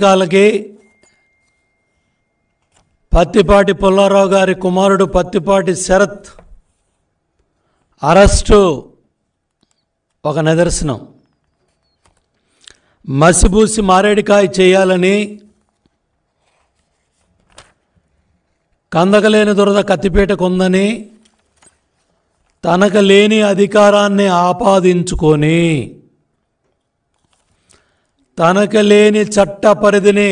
కాలకి పత్తిపాటి పుల్లారావు గారి కుమారుడు పత్తిపాటి శరత్ అరెస్టు ఒక నిదర్శనం. మసిబూసి మారేడికాయ చేయాలని కందకలేని దురద కత్తిపీటకు ఉందని తనకు లేని అధికారాన్ని ఆపాదించుకొని తనకు లేని చట్ట పరిధిని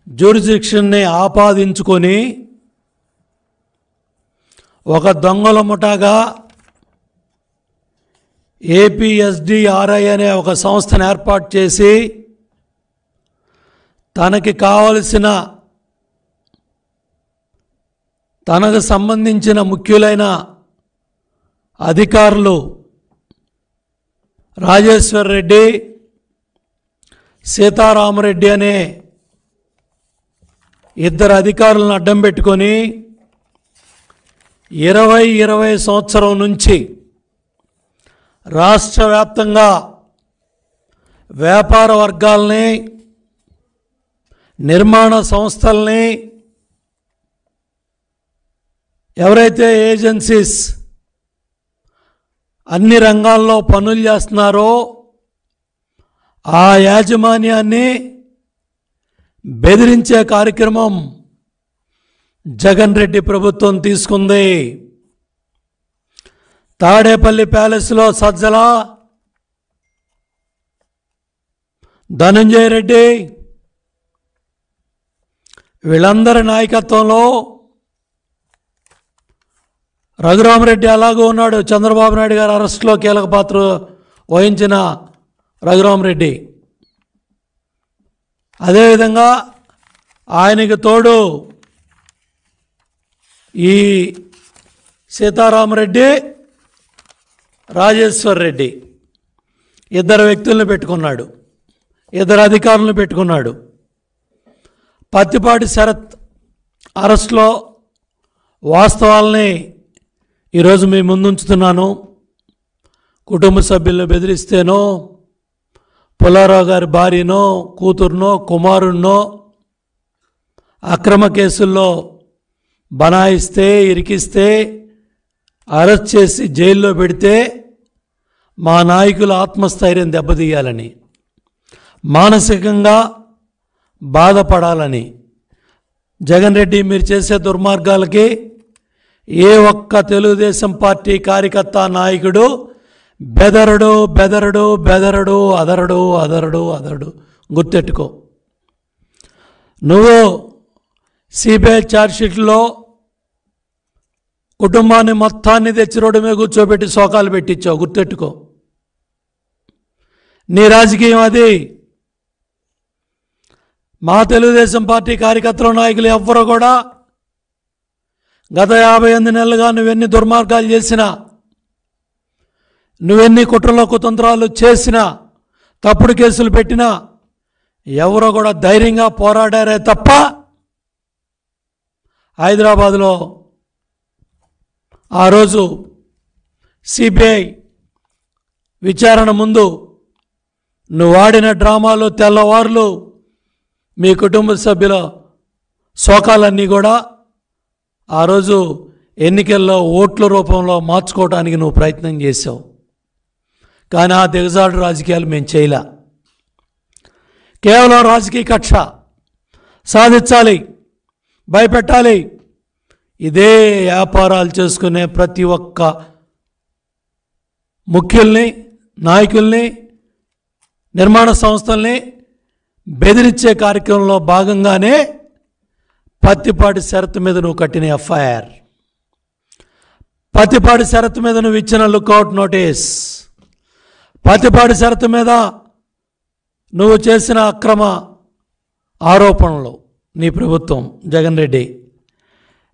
జ్యూరిడిక్షన్ని ఆపాదించుకొని ఒక దొంగల ముఠాగా ఏపీఎస్డిఆర్ఐ అనే ఒక సంస్థను ఏర్పాటు చేసి తనకి కావలసిన తనకు సంబంధించిన ముఖ్యులైన అధికారులు రాజేశ్వర్ రెడ్డి, సీతారామరెడ్డి అనే ఇద్దరు అధికారులను అడ్డం పెట్టుకొని 2020 సంవత్సరం నుంచి రాష్ట్ర వ్యాప్తంగా వ్యాపార వర్గాల్ని, నిర్మాణ సంస్థల్ని, ఎవరైతే ఏజెన్సీస్ అన్ని రంగాల్లో పనులు చేస్తున్నారో ఆ యాజమాన్యాన్ని బెదిరించే కార్యక్రమం జగన్ రెడ్డి ప్రభుత్వం తీసుకుంది. తాడేపల్లి ప్యాలెస్లో సజ్జల, ధనంజయ రెడ్డి వీళ్ళందరి నాయకత్వంలో రఘురామరెడ్డి అలాగూ ఉన్నాడు. చంద్రబాబు నాయుడు గారు అరెస్టులో కీలక పాత్ర వహించిన రఘురామరెడ్డి, అదేవిధంగా ఆయనకి తోడు ఈ సీతారామరెడ్డి, రాజేశ్వర్ రెడ్డి ఇద్దరు వ్యక్తులను పెట్టుకున్నాడు, ఇద్దరు అధికారులను పెట్టుకున్నాడు. పత్తిపాటి శరత్ అరెస్టులో వాస్తవాల్ని ఈరోజు మీ ముందుంచుతున్నాను. కుటుంబ సభ్యులను బెదిరిస్తేనో, పుల్లారావు గారి భార్యనో, కూతురునో, కుమారుణ్ణో అక్రమ కేసుల్లో బనాయిస్తే, ఇరికిస్తే, అరెస్ట్ చేసి జైల్లో పెడితే మా నాయకుల ఆత్మస్థైర్యం దెబ్బతీయాలని, మానసికంగా బాధపడాలని, జగన్ రెడ్డి మీరు చేసే దుర్మార్గాలకి ఏ ఒక్క తెలుగుదేశం పార్టీ కార్యకర్త, నాయకుడు బెదరడు బెదరడు బెదరడు అదరడు అదరడు అదరడు. గుర్తెట్టుకో. నువ్వు సిబిఐ ఛార్జ్షీట్లో కుటుంబాన్ని మొత్తాన్ని తెచ్చి రోడ్డు మీద కూర్చోబెట్టి శోకాలు పెట్టించావు. గుర్తెట్టుకో. నీ రాజకీయం అది. మా తెలుగుదేశం పార్టీ కార్యకర్తల నాయకులు ఎవ్వరూ కూడా గత 58 నెలలుగా నువ్వెన్ని దుర్మార్గాలు చేసినా, నువ్వెన్ని కుట్రలో కుతంత్రాలు చేసినా, తప్పుడు కేసులు పెట్టినా ఎవరో కూడా ధైర్యంగా పోరాడారే తప్ప హైదరాబాదులో ఆ రోజు సిబిఐ విచారణ ముందు నువ్వు ఆడిన డ్రామాలు, తెల్లవారులు మీ కుటుంబ సభ్యుల శోకాలన్నీ కూడా ఆ రోజు ఎన్నికల్లో ఓట్ల రూపంలో మార్చుకోవడానికి నువ్వు ప్రయత్నం చేసావు. కానీ ఆ దిగజాడు రాజకీయాలు మేము చేయలే. కేవలం రాజకీయ కక్ష సాధించాలి, భయపెట్టాలి, ఇదే వ్యాపారాలు చేసుకునే ప్రతి ఒక్క ముఖ్యుల్ని, నాయకుల్ని, నిర్మాణ సంస్థల్ని బెదిరించే కార్యక్రమంలో భాగంగానే పత్తిపాటి శరత్ మీద నువ్వు కట్టిన ఎఫ్ఐఆర్, పత్తిపాటి శరత్ మీద నువ్వు ఇచ్చిన లుక్అవుట్ నోటీస్, పత్తిపాటి శరత్ మీద నువ్వు చేసిన అక్రమ ఆరోపణలు, నీ ప్రభుత్వం జగన్ రెడ్డి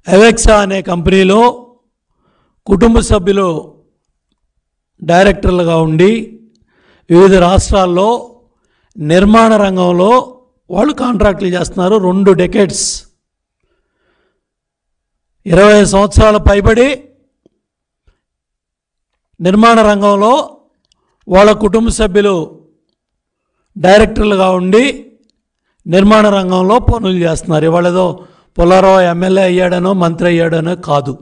అవెక్సా అనే కంపెనీలో కుటుంబ సభ్యులు డైరెక్టర్లుగా ఉండి వివిధ రాష్ట్రాల్లో నిర్మాణ రంగంలో వాళ్ళు కాంట్రాక్టులు చేస్తున్నారు. 2 డెకేడ్స్ 20 సంవత్సరాల పైబడి నిర్మాణ రంగంలో వాళ్ళ కుటుంబ సభ్యులు డైరెక్టర్లుగా ఉండి నిర్మాణ రంగంలో పనులు చేస్తున్నారు. ఇవాళ ఏదో పుల్లారావు ఎమ్మెల్యే అయ్యాడనో మంత్రి అయ్యాడనో కాదు.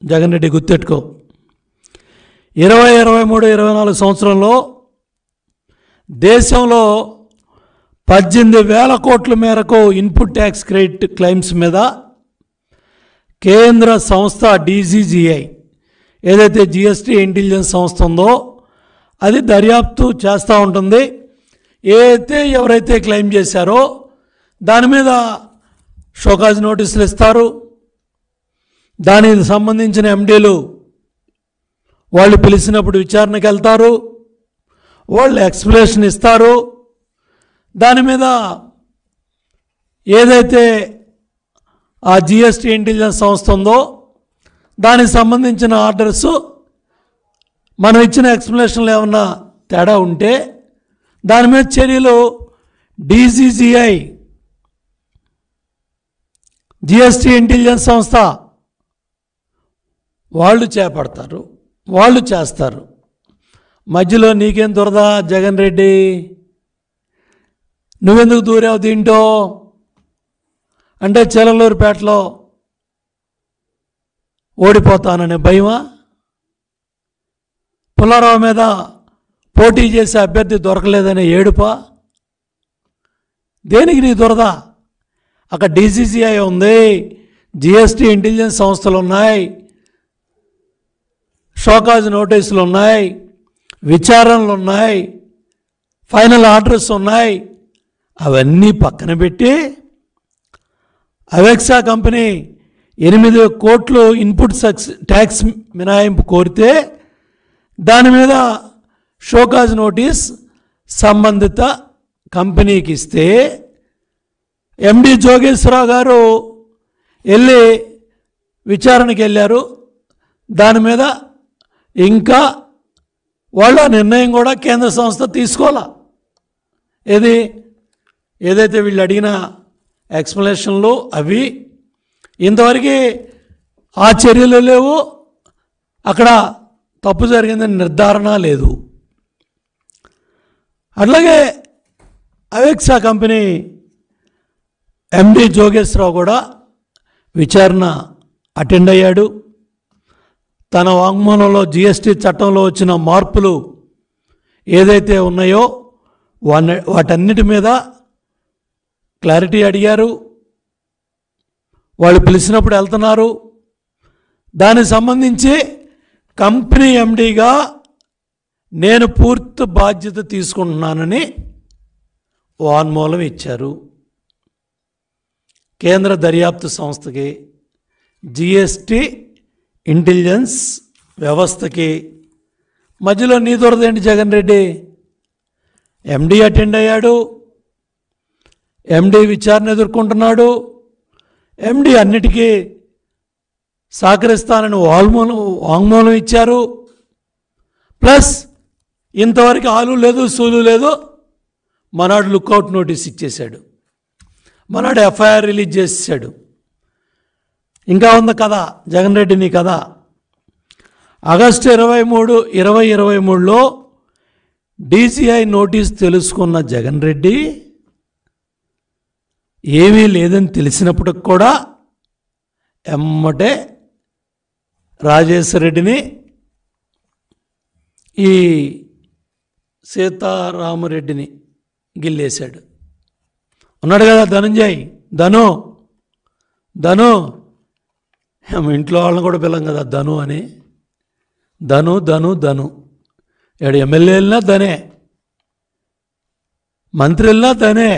జగన్ రెడ్డి గుర్తెట్టుకో. 2023-24 సంవత్సరంలో దేశంలో 18,000 కోట్ల మేరకు ఇన్పుట్ ట్యాక్స్ క్రెడిట్ క్లెయిమ్స్ మీద కేంద్ర సంస్థ DCGI ఏదైతే GST ఇంటెలిజెన్స్ సంస్థ ఉందో అది దర్యాప్తు చేస్తూ ఉంటుంది. ఎవరైతే క్లెయిమ్ చేశారో దాని మీద షోకాజ్ నోటీసులు ఇస్తారు. దానికి సంబంధించిన MDలు వాళ్ళు పిలిచినప్పుడు విచారణకు వెళ్తారు, వాళ్ళు ఎక్స్ప్లెనేషన్ ఇస్తారు. దాని మీద ఏదైతే ఆ GST ఇంటెలిజెన్స్ సంస్థ ఉందో దానికి సంబంధించిన ఆర్డర్స్ మనం ఇచ్చిన ఎక్స్ప్లెనేషన్లు ఏమన్నా తేడా ఉంటే దాని మీద చర్యలు DCGI GST ఇంటెలిజెన్స్ సంస్థ వాళ్ళు చేపడతారు, వాళ్ళు చేస్తారు. మధ్యలో నీకేం దొరదా జగన్ రెడ్డి? నువ్వెందుకు దూరావు దీంట్లో? అంటే చిలకలూరిపేటలో ఓడిపోతాననే భయమా? పుల్లారావు మీద పోటీ చేసే అభ్యర్థి దొరకలేదనే ఏడుపా? దేనికి నీ దొరదా? అక్కడ DCGI ఉంది, GST ఇంటెలిజెన్స్ సంస్థలు ఉన్నాయి, షోకాజ్ నోటీసులు ఉన్నాయి, విచారణలు ఉన్నాయి, ఫైనల్ ఆర్డర్స్ ఉన్నాయి. అవన్నీ పక్కన పెట్టి అవెక్సా కంపెనీ 8 కోట్లు ఇన్పుట్ ట్యాక్స్ మినహాయింపు కోరితే దాని మీద షోకాజ్ నోటీస్ సంబంధిత కంపెనీకి ఇస్తే MD జోగేశ్వరరావు గారు వెళ్ళి విచారణకి వెళ్ళారు. దాని మీద ఇంకా వాళ్ళ నిర్ణయం కూడా కేంద్ర సంస్థ తీసుకోవాలా. ఏదైతే వీళ్ళు అడిగిన ఎక్స్ప్లెనేషన్లు అవి ఇంతవరకు ఆ చర్యలు లేవు, అక్కడ తప్పు జరిగిందని నిర్ధారణ లేదు. అట్లాగే అవెక్సా కంపెనీ MD జోగేశ్వరరావు కూడా విచారణ అటెండ్ అయ్యాడు. తన వాంగ్మూలంలో GST చట్టంలో వచ్చిన మార్పులు ఏదైతే ఉన్నాయో వాటన్నిటి మీద క్లారిటీ అడిగారు. వాళ్ళు పిలిచినప్పుడు వెళ్తున్నారు. దానికి సంబంధించి కంపెనీ MDగా నేను పూర్తి బాధ్యత తీసుకుంటున్నానని వాంగ్మూలం ఇచ్చారు. కేంద్ర దర్యాప్తు సంస్థకి, GST ఇంటెలిజెన్స్ వ్యవస్థకి మధ్యలో నీ దొరదేంటి జగన్ రెడ్డి? MD అటెండ్ అయ్యాడు, MD విచారణ ఎదుర్కొంటున్నాడు, MD అన్నిటికీ సహకరిస్తానని వాంగ్మూలం ఇచ్చారు. ప్లస్ ఇంతవరకు ఆలు లేదు సూలు లేదు, మనాడు లుక్అవుట్ నోటీస్ ఇచ్చేశాడు, మనాడు FIR రిలీజ్ చేసేసాడు. ఇంకా ఉంది కదా జగన్ రెడ్డి నీ కదా. ఆగస్టు 23, 2023లో DCI నోటీస్ తెలుసుకున్న జగన్ రెడ్డి ఏమీ లేదని తెలిసినప్పటికి కూడా ఎమ్మటే రాజేశ్వర రెడ్డిని, ఈ సీతారామరెడ్డిని గిల్లేశాడు. ఉన్నాడు కదా ధనంజయ్, ధను ఇంట్లో వాళ్ళని కూడా పిల్లం కదా ధను అని. ధను ఏడు ఎమ్మెల్యే వెళ్ళినా ధనే, మంత్రి వెళ్ళినా ధనే.